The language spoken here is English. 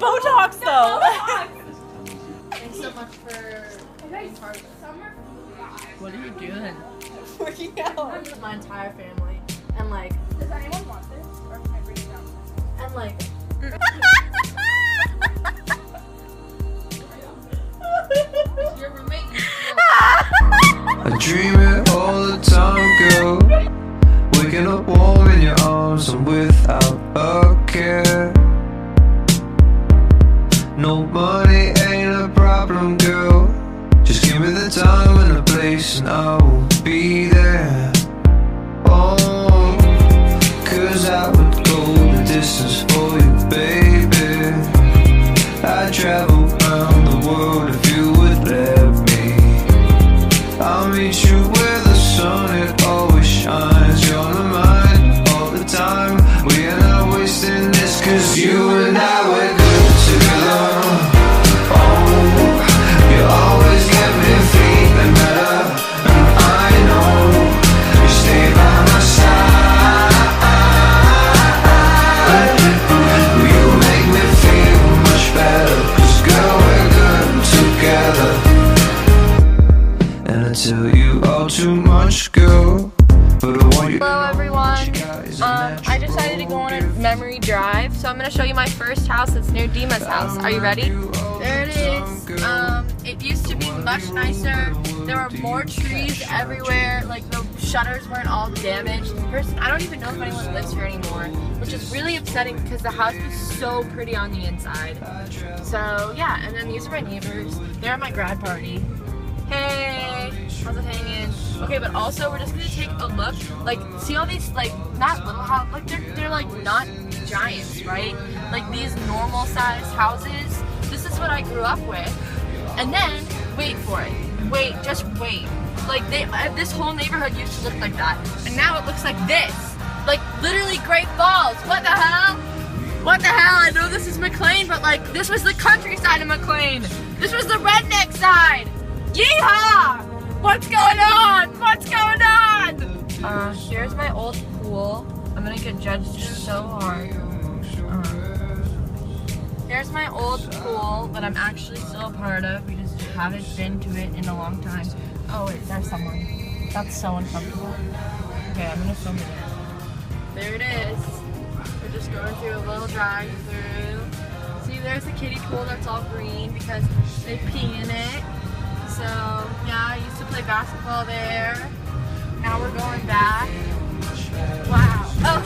Botox though. Thanks so much for being part of it. What are you doing? Working out with my entire family. And like, Does anyone want this? Or can I bring it down? and like, your roommate I dream it all the time, girl. Waking up warm in your arms and without a care. No money ain't a problem, girl. Just give me the time and the place and I will be there. Oh, 'cause I would go the distance for you, baby. I'd travel around the world if you would let me. I'll meet you where the sun, it always shines. You're on my mind all the time. We are not wasting this, 'cause you and I were good together. Oh, you always get me feeling better. And I know you stay by my side. You make me feel much better, 'cause girl, we're good together. And I tell you all too much, girl, but I want you. Hello everyone. I decided to go on a memory drive, so I'm gonna show you my first house that's near Dima's house. Are you ready? There it is. It used to be much nicer. There were more trees everywhere. Like the shutters weren't all damaged. I don't even know if anyone lives here anymore, which is really upsetting because the house was so pretty on the inside. So yeah, and then these are my neighbors. They're at my grad party. Hey, how's it hanging? Okay, but also we're just gonna take a look. Like, see all these like not little houses, like they're like not giants, right? Like these normal sized houses. This is what I grew up with. And then wait for it. Wait, just wait. Like this whole neighborhood used to look like that, and now it looks like this. Like literally Great Falls. What the hell? What the hell? I know this is McLean, but like this was the countryside of McLean. This was the redneck side. Yeehaw! What's going on? What's going on? Here's my old pool. I'm gonna get judged so hard. Here's my old pool that I'm actually still a part of. We just haven't been to it in a long time. Oh wait, there's someone. That's so uncomfortable. Okay, I'm gonna film it. There it is. We're just going through a little drive-through. See, there's the kiddie pool that's all green because they pee in it. So, yeah, I used to play basketball there. Now we're going back. Wow. Oh,